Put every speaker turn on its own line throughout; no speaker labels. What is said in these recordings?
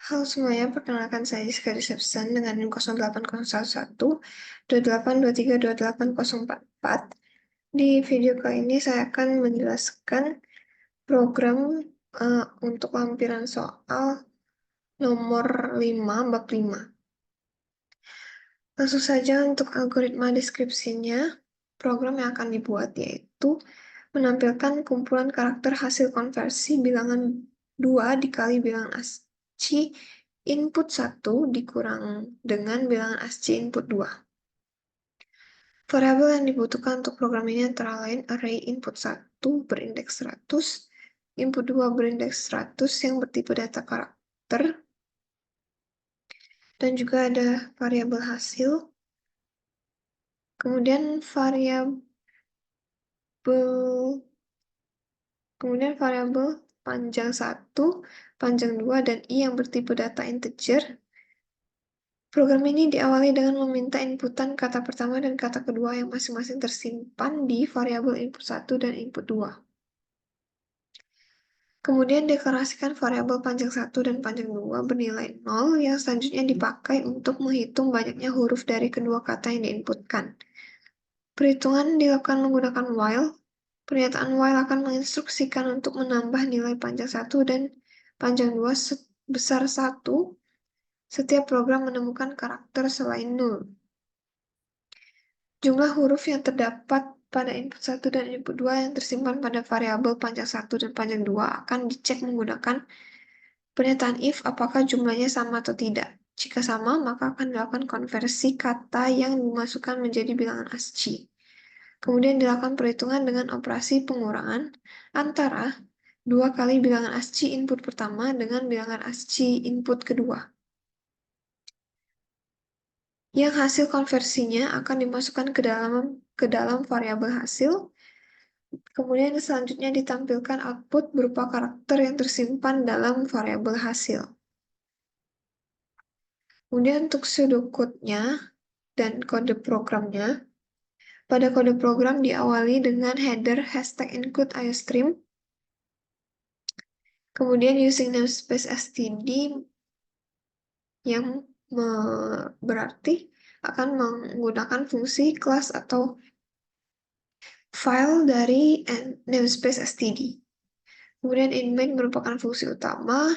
Halo semuanya, perkenalkan saya Rizka Reception dengan NIM 08011 2823 Di video kali ini saya akan menjelaskan program untuk lampiran soal nomor 5, bab 5. Langsung saja untuk algoritma deskripsinya, program yang akan dibuat yaitu menampilkan kumpulan karakter hasil konversi bilangan 2 dikali bilangan ASCII input 1 dikurang dengan bilangan ASCII input 2. Variabel yang dibutuhkan untuk program ini antara lain array input 1 berindeks 100, input 2 berindeks 100 yang bertipe data karakter, dan juga ada variabel hasil, kemudian variabel panjang 1, panjang 2, dan I yang bertipe data integer. Program ini diawali dengan meminta inputan kata pertama dan kata kedua yang masing-masing tersimpan di variabel input 1 dan input 2. Kemudian deklarasikan variabel panjang 1 dan panjang 2 bernilai 0 yang selanjutnya dipakai untuk menghitung banyaknya huruf dari kedua kata yang diinputkan. Perhitungan dilakukan menggunakan while. Pernyataan while akan menginstruksikan untuk menambah nilai panjang 1 dan panjang 2 sebesar 1 setiap program menemukan karakter selain 0. Jumlah huruf yang terdapat pada input 1 dan input 2 yang tersimpan pada variabel panjang 1 dan panjang 2 akan dicek menggunakan pernyataan if apakah jumlahnya sama atau tidak. Jika sama, maka akan dilakukan konversi kata yang dimasukkan menjadi bilangan ASCII. Kemudian dilakukan perhitungan dengan operasi pengurangan antara 2 kali bilangan ASCII input pertama dengan bilangan ASCII input kedua. Yang hasil konversinya akan dimasukkan ke dalam variabel hasil. Kemudian selanjutnya ditampilkan output berupa karakter yang tersimpan dalam variabel hasil. Kemudian untuk pseudocode-nya dan kode programnya, pada kode program diawali dengan header #include iostream, kemudian using namespace std yang berarti akan menggunakan fungsi kelas atau file dari namespace std. Kemudian inmain merupakan fungsi utama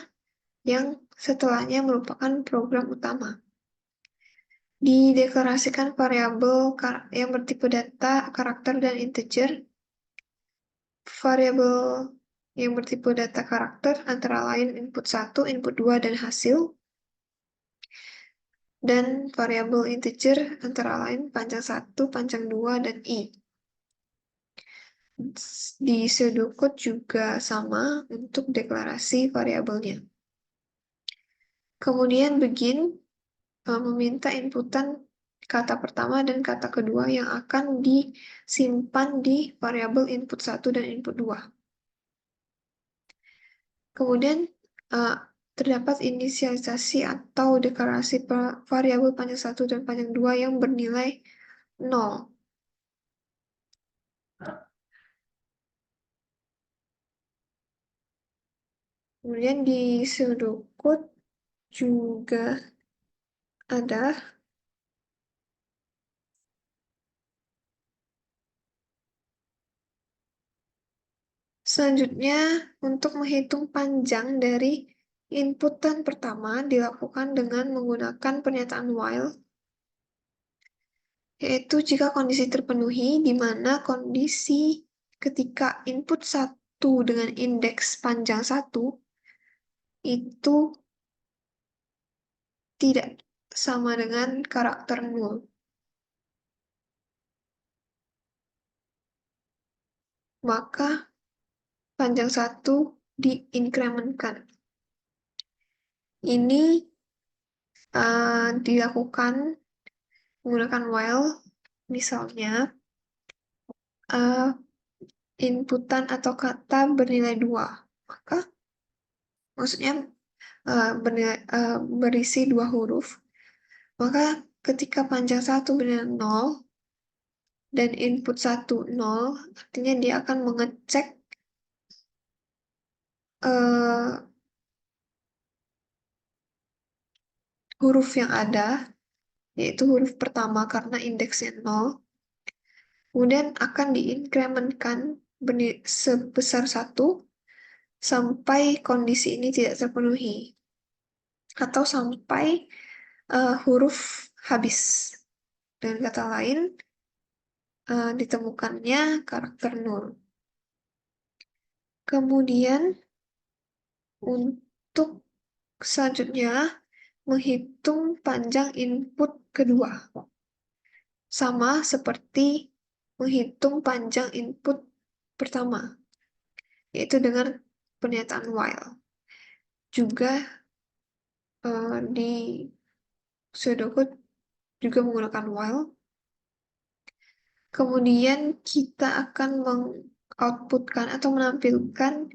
yang setelahnya merupakan program utama. Dideklarasikan variabel yang bertipe data, karakter, dan integer. Variabel yang bertipe data karakter antara lain input 1, input 2, dan hasil. Dan variabel integer antara lain panjang 1, panjang 2, dan I. Di pseudocode juga sama untuk deklarasi variabelnya. Kemudian begin meminta inputan kata pertama dan kata kedua yang akan disimpan di variabel input 1 dan input 2. Kemudian terdapat inisialisasi atau deklarasi variabel panjang 1 dan panjang 2 yang bernilai 0. Kemudian di pseudocode juga ada selanjutnya untuk menghitung panjang dari inputan pertama dilakukan dengan menggunakan pernyataan while, yaitu jika kondisi terpenuhi, di mana kondisi ketika input 1 dengan indeks panjang 1 itu tidak sama dengan karakter 0. Maka panjang 1 diinkrementkan. Ini dilakukan menggunakan while, misalnya inputan atau kata bernilai 2. Maka maksudnya berisi 2 huruf. Maka ketika panjang 1 bernilai 0 dan input 1 0, artinya dia akan mengecek huruf yang ada, yaitu huruf pertama karena indeksnya 0, kemudian akan diinkrementkan sebesar 1 sampai kondisi ini tidak terpenuhi, atau sampai huruf habis. Dengan kata lain, ditemukannya karakter 0. Kemudian, untuk selanjutnya, menghitung panjang input kedua. Sama seperti menghitung panjang input pertama, yaitu dengan pernyataan while. Juga di pseudocode juga menggunakan while. Kemudian kita akan mengoutputkan atau menampilkan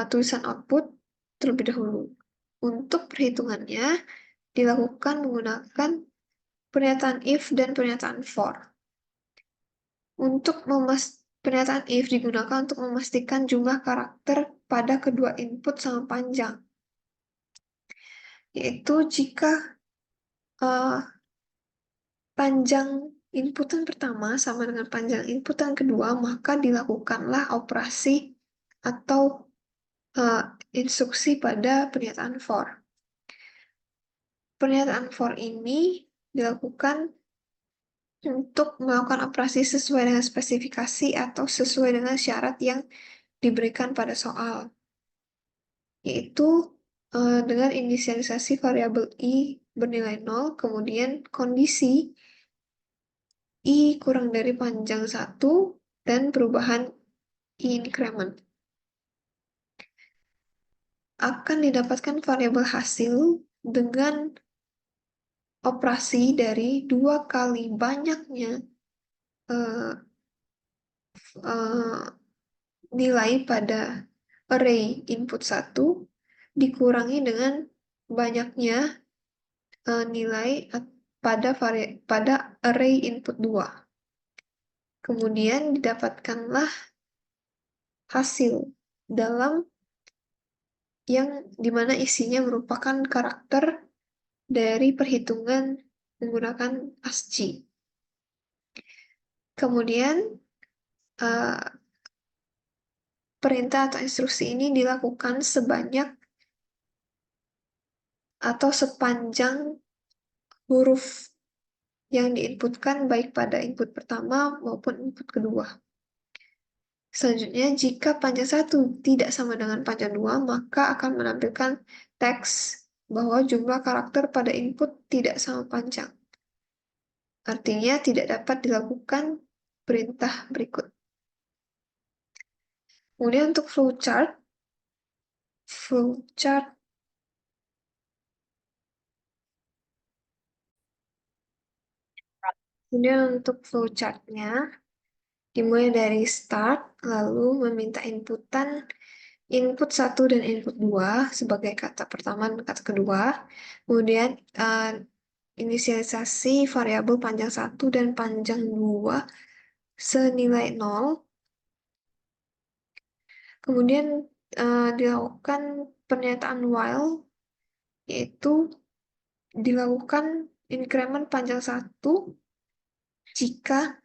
tulisan output terlebih dahulu. Untuk perhitungannya dilakukan menggunakan pernyataan if dan pernyataan for. Pernyataan if digunakan untuk memastikan jumlah karakter pada kedua input sama panjang. Yaitu jika panjang inputan pertama sama dengan panjang inputan kedua, maka dilakukanlah operasi atau instruksi pada pernyataan for. Pernyataan for ini dilakukan untuk melakukan operasi sesuai dengan spesifikasi atau sesuai dengan syarat yang diberikan pada soal, yaitu dengan inisialisasi variabel i bernilai 0, kemudian kondisi i kurang dari panjang 1, dan perubahan i increment. Akan didapatkan variabel hasil dengan operasi dari 2 kali banyaknya nilai pada array input 1 dikurangi dengan banyaknya nilai pada array input 2. Kemudian didapatkanlah hasil dalam yang dimana isinya merupakan karakter dari perhitungan menggunakan ASCII. Kemudian perintah atau instruksi ini dilakukan sebanyak atau sepanjang huruf yang diinputkan baik pada input pertama maupun input kedua. Selanjutnya, jika panjang 1 tidak sama dengan panjang 2, maka akan menampilkan teks bahwa jumlah karakter pada input tidak sama panjang. Artinya tidak dapat dilakukan perintah berikut. Kemudian untuk flowchart flowchartnya dimulai dari start, lalu meminta input 1 dan input 2 sebagai kata pertama dan kata kedua. Kemudian inisialisasi variabel panjang 1 dan panjang 2 senilai 0. Kemudian dilakukan pernyataan while, yaitu dilakukan increment panjang 1 jika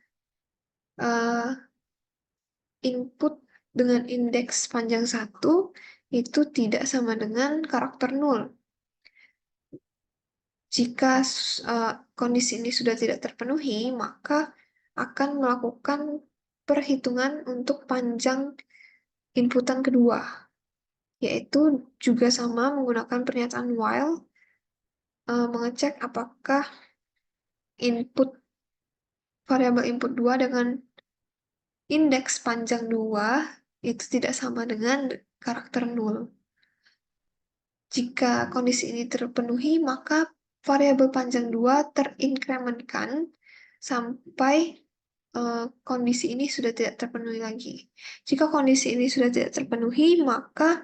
input dengan indeks panjang 1 itu tidak sama dengan karakter 0. Jika kondisi ini sudah tidak terpenuhi, maka akan melakukan perhitungan untuk panjang inputan kedua, yaitu juga sama menggunakan pernyataan while, mengecek apakah variabel input 2 dengan indeks panjang 2 itu tidak sama dengan karakter 0. Jika kondisi ini terpenuhi, maka variabel panjang 2 terinkrementkan sampai kondisi ini sudah tidak terpenuhi lagi. Jika kondisi ini sudah tidak terpenuhi, maka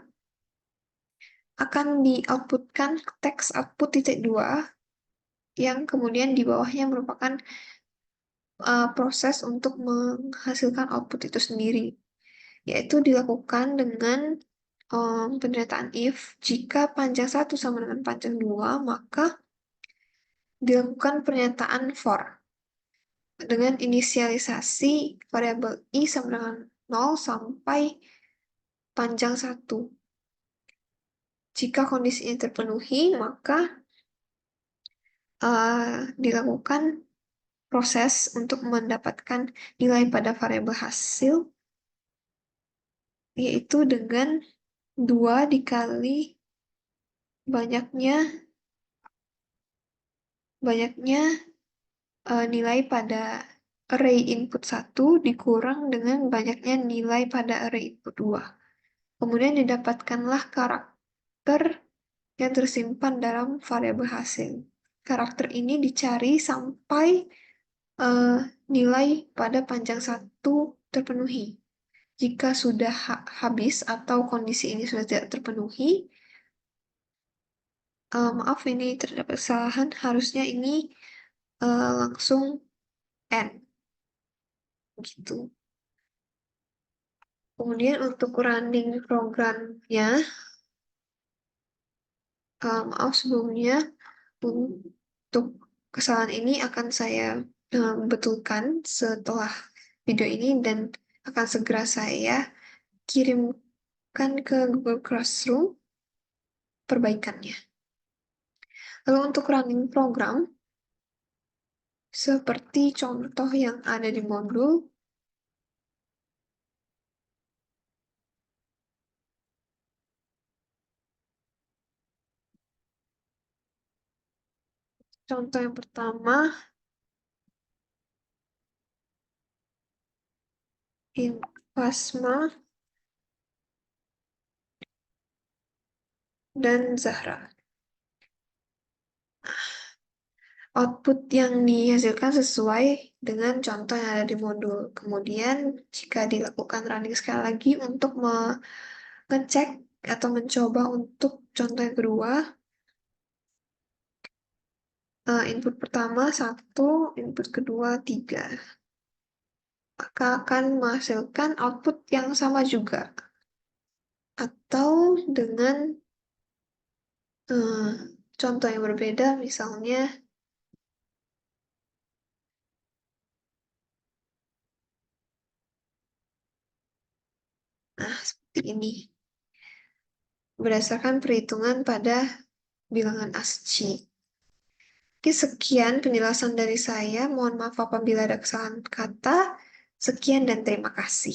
akan di-outputkan teks output titik 2 yang kemudian di bawahnya merupakan proses untuk menghasilkan output itu sendiri, yaitu dilakukan dengan pernyataan if jika panjang 1 sama dengan panjang 2, maka dilakukan pernyataan for dengan inisialisasi variabel i sama dengan 0 sampai panjang 1. Jika kondisi ini terpenuhi, maka dilakukan proses untuk mendapatkan nilai pada variabel hasil, yaitu dengan 2 dikali banyaknya nilai pada array input 1 dikurang dengan banyaknya nilai pada array input 2. Kemudian didapatkanlah karakter yang tersimpan dalam variabel hasil. Karakter ini dicari sampai nilai pada panjang 1 terpenuhi. Jika sudah habis atau kondisi ini sudah tidak terpenuhi, maaf ini terdapat kesalahan, harusnya ini langsung N gitu. Kemudian untuk running programnya, maaf sebelumnya, untuk kesalahan ini akan saya betulkan setelah video ini dan akan segera saya kirimkan ke Google Classroom perbaikannya. Lalu untuk running program, seperti contoh yang ada di modul, contoh yang pertama, in Plasma dan Zahra. Output yang dihasilkan sesuai dengan contoh yang ada di modul. Kemudian, jika dilakukan running sekali lagi untuk mengecek atau mencoba untuk contoh yang kedua, input pertama 1, input kedua 3. Maka akan menghasilkan output yang sama juga. Atau dengan contoh yang berbeda, misalnya seperti ini. Berdasarkan perhitungan pada bilangan ASCII. Oke, sekian penjelasan dari saya. Mohon maaf apabila ada kesalahan kata. Sekian dan terima kasih.